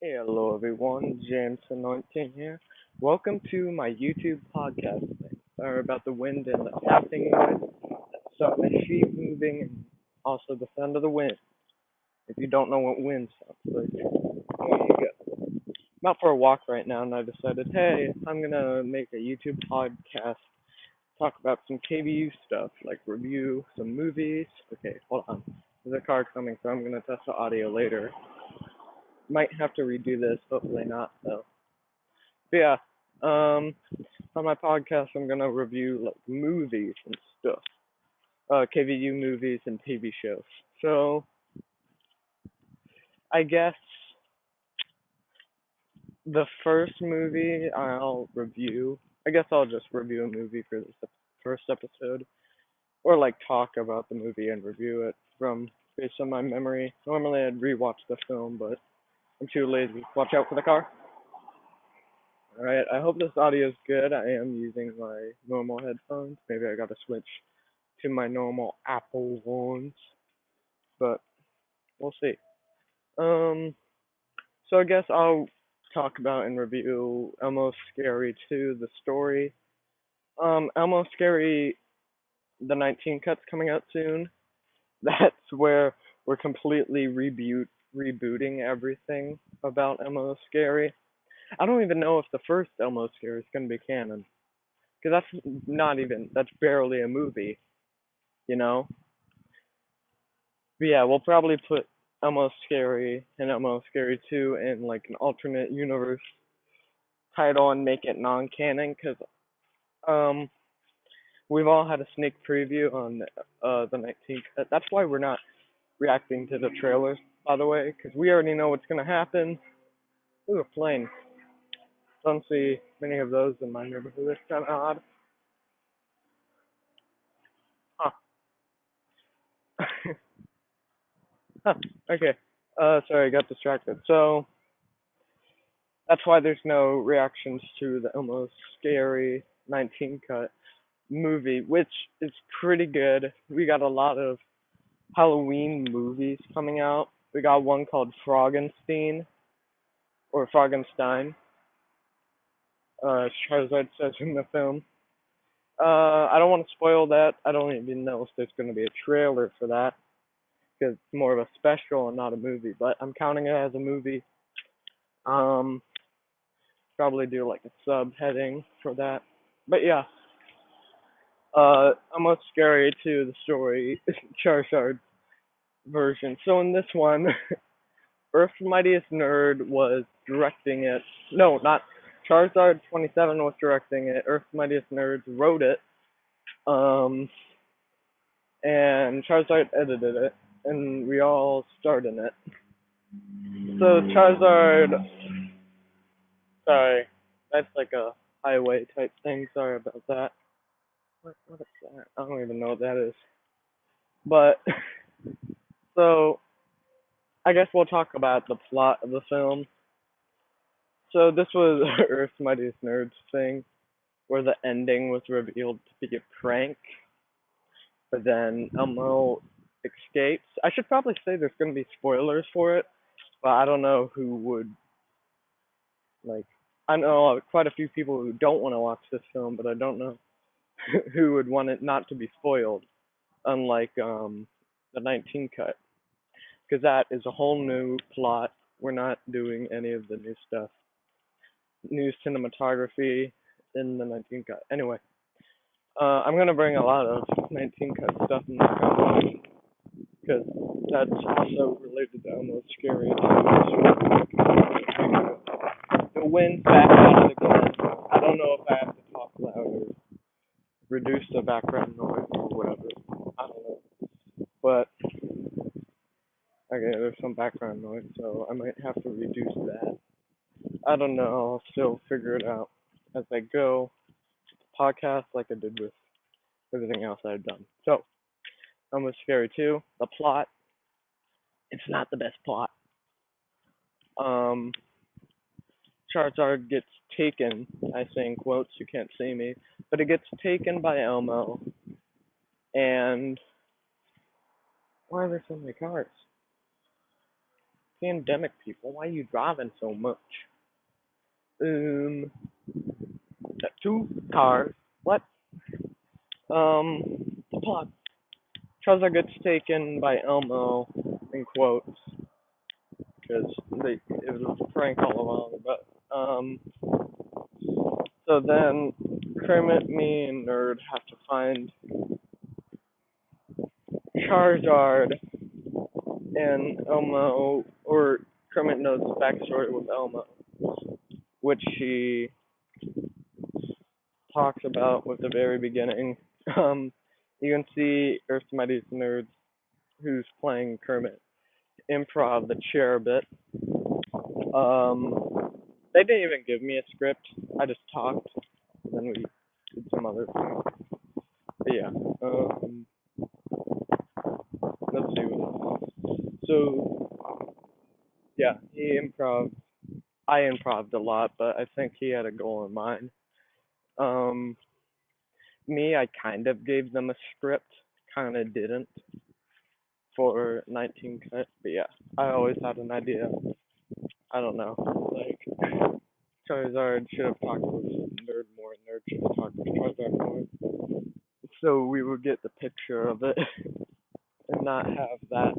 Hey, hello everyone, Jameson 19 here. Welcome to my YouTube podcast thing. Sorry about the wind and the tapping noise. So my feet moving and also the sound of the wind. If you don't know what wind sounds like, there you go. I'm out for a walk right now and I decided, hey, I'm gonna make a YouTube podcast, talk about some KVU stuff, like review some movies. Okay, hold on. There's a car coming, so I'm gonna test the audio later. Might have to redo this, hopefully not though. But yeah, on my podcast, I'm gonna review like movies and stuff, KVU movies and TV shows. So I guess the first movie I'll review, I guess I'll just review a movie for this first episode, or like talk about the movie and review it from based on my memory. Normally I'd rewatch the film, but I'm too lazy. Watch out for the car. Alright, I hope this audio is good. I am using my normal headphones. Maybe I gotta switch to my normal Apple ones, but we'll see. Um, so I guess I'll talk about and review Elmo Scary 2, the story. Elmo Scary, the 19 cut's coming out soon. That's where we're completely rebooting everything about Elmo Scary. I don't even know if the first Elmo Scary is gonna be canon, because that's barely a movie, you know. But yeah, we'll probably put Elmo Scary and Elmo Scary 2 in like an alternate universe title and make it non-canon because um we've all had a sneak preview on the 19th. That's why we're not reacting to the trailers, by the way, because we already know what's gonna happen. Ooh, a plane. Don't see many of those in my neighborhood. It's kind of odd. Huh. Huh. Okay. Sorry, I got distracted. So that's why there's no reactions to the Elmo Scary 19 cut movie, which is pretty good. We got a lot of Halloween movies coming out. We got one called Froggenstein or Froggenstein, as Charizard says in the film. I don't want to spoil that. I don't even know if there's going to be a trailer for that because it's more of a special and not a movie. But I'm counting it as a movie. Um, Probably do like a subheading for that. But yeah, almost scary too. The story, Charizard version. So in this one, Earth's Mightiest Nerd was directing it. No, not Charizard 27 was directing it. Earth's Mightiest Nerds wrote it. Um, and Charizard edited it, and we all starred in it. So Charizard, sorry, that's like a highway type thing. Sorry about that. What is that? I don't even know what that is. But so I guess we'll talk about the plot of the film. So this was Earth's Mightiest Nerds thing, where the ending was revealed to be a prank, but then Elmo escapes. I should probably say there's going to be spoilers for it, but I don't know who would like. I know quite a few people who don't want to watch this film, but I don't know who would want it not to be spoiled. Unlike the 19 cut, because that is a whole new plot. We're not doing any of the new stuff, new cinematography in the 19 cut. Anyway, I'm gonna bring a lot of 19 cut stuff in the film because that's also related to almost scary. The wind's back at it again. I don't know if I have to talk louder, reduce the background noise or whatever. I don't know, but okay, there's some background noise, so I might have to reduce that. I don't know. I'll still figure it out as I go. Podcast like I did with everything else I've done. So, Almost Scary 2. The plot. It's not the best plot. Um, Charizard gets taken. I say in quotes. You can't see me, but it gets taken by Elmo. And why are there so many cars? Pandemic, people, why are you driving so much? Um, two cars. What? The plot. Trezor gets taken by Elmo, in quotes, because it was a prank all along. But so then Kermit, me, and Nerd have to find Charizard and Elmo, or Kermit knows the backstory with Elmo, which he talks about with the very beginning. Um, you can see Earth's Mightiest Nerds, who's playing Kermit, improv the chair a bit. They didn't even give me a script. I just talked, and then we did some other things. But yeah, let's see what else. So yeah, he improv. I improved a lot, but I think he had a goal in mind. Um, Me, I kind of gave them a script, kind of didn't for 19 cut, but yeah, I always had an idea. I don't know, like Charizard should have talked with Nerd more, and Nerd should have talked with Charizard more, so we would get the picture of it and not have that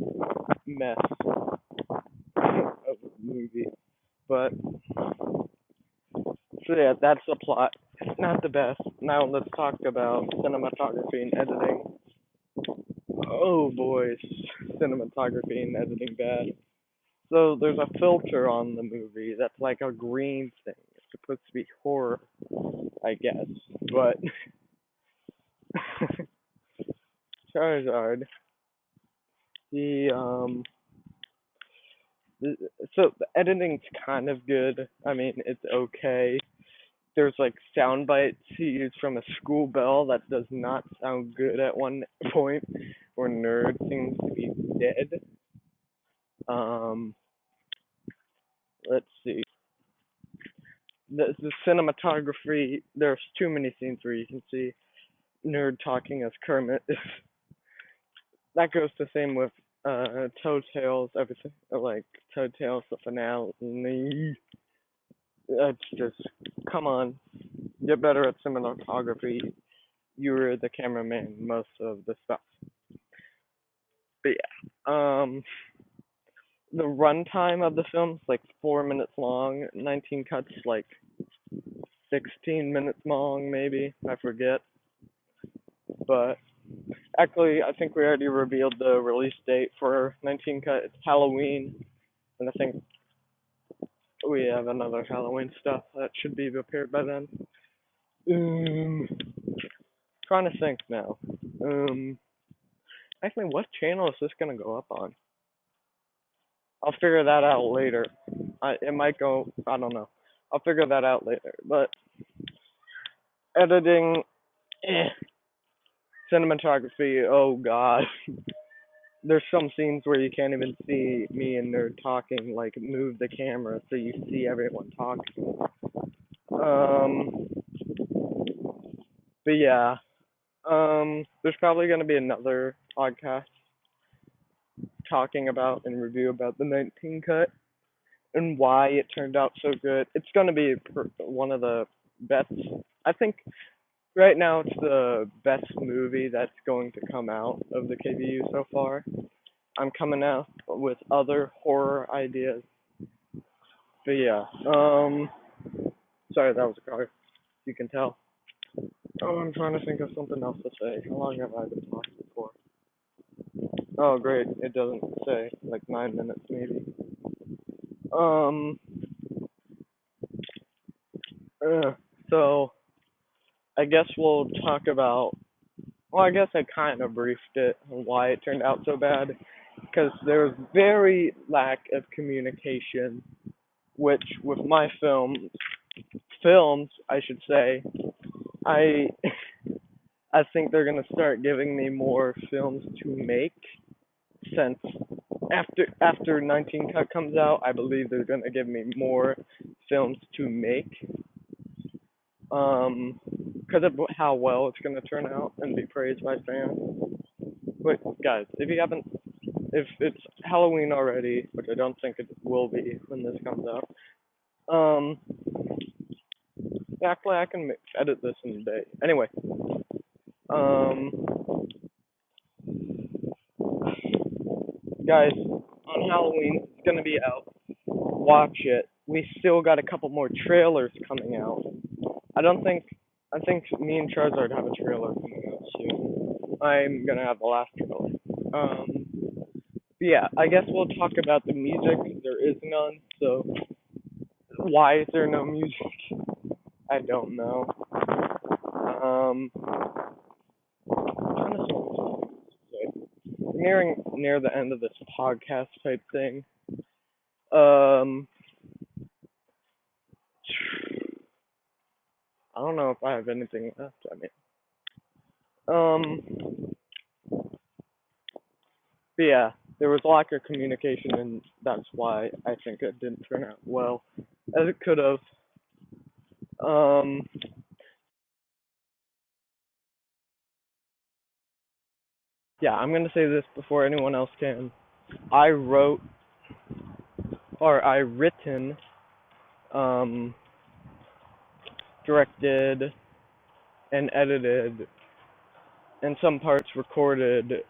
mess of the movie. But so yeah, that's the plot. Not the best. Now let's talk about cinematography and editing. Oh boy, cinematography and editing bad. So there's a filter on the movie that's like a green thing. It's supposed to be horror, I guess. But Charizard, he so the editing's kind of good. I mean, it's okay. There's like sound bites he used from a school bell that does not sound good at one point, where Nerd seems to be dead. Um, let's see. The cinematography. There's too many scenes where you can see Nerd talking as Kermit. That goes the same with Toad Tales, everything like Toad Tales, the finale. It's just come on, get better at cinematography. You were the cameraman most of the stuff. But yeah, the runtime of the film's like 4 minutes long. 19 cuts like 16 minutes long, maybe I forget. But actually, I think we already revealed the release date for 19 cut. It's Halloween, and I think we have another Halloween stuff that should be prepared by then. Trying to think now. Actually, what channel is this gonna go up on? I'll figure that out later. It might go. I don't know. I'll figure that out later. But editing, cinematography. Oh god. There's some scenes where you can't even see me and Nerd talking. Like move the camera so you see everyone talking. But yeah. There's probably gonna be another podcast talking about and review about the 19 cut and why it turned out so good. It's gonna be one of the best. I think right now it's the best movie that's going to come out of the KVU so far. I'm coming out with other horror ideas. But yeah, sorry that was a car. You can tell. Oh, I'm trying to think of something else to say. How long have I been talking for? Oh, great. It doesn't say. Like 9 minutes, maybe. Um. So I guess we'll talk about. Well, I guess I kind of briefed it on why it turned out so bad, because there was very lack of communication, which with my films, I should say, I I think they're gonna start giving me more films to make since after 19 cut comes out, I believe they're gonna give me more films to make. Because of how well it's gonna turn out and be praised by fans. But guys, if you haven't if it's Halloween already, which I don't think it will be when this comes out, um, actually I can edit this in a day. Anyway, um, guys, on Halloween it's gonna be out. Watch it. We still got a couple more trailers coming out. I don't think. I think me and Charizard have a trailer coming out soon. I'm gonna have the last trailer. But yeah, I guess we'll talk about the music. There is none, so why is there no music? I don't know. Trying to say, near the end of this podcast type thing. Um, I don't know if I have anything left. I mean, but yeah, there was lack of communication, and that's why I think it didn't turn out well as it could have. Um, yeah, I'm gonna say this before anyone else can. I wrote or I written, um, directed, and edited, and some parts recorded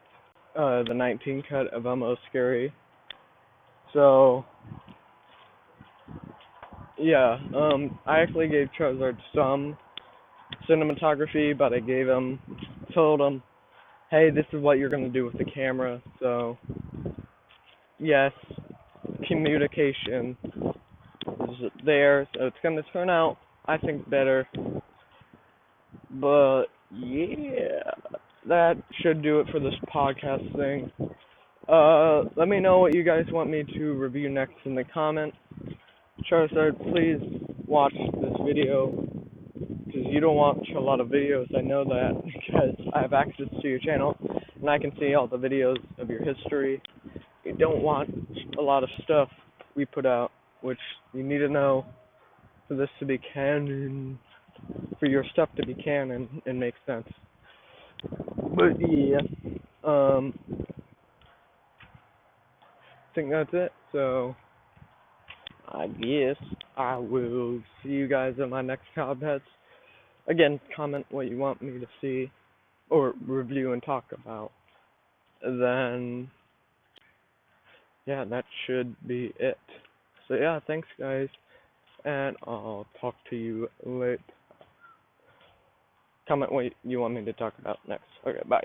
the 19 cut of Elmo Scary. So yeah, I actually gave Charizard some cinematography, but I told him, hey, this is what you're gonna do with the camera. So yes, communication is there, so it's gonna turn out, I think, better. But yeah, that should do it for this podcast thing. Let me know what you guys want me to review next in the comments. Charizard, please watch this video, because you don't watch a lot of videos. I know that because I have access to your channel and I can see all the videos of your history. You don't watch a lot of stuff we put out, which you need to know for this to be canon, for your stuff to be canon and make sense. But yeah, I think that's it. So I guess I will see you guys in my next Cobheads. Again, comment what you want me to see or review and talk about. Then, yeah, that should be it. So yeah, thanks guys, and I'll talk to you later. Comment what you want me to talk about next. Okay, bye.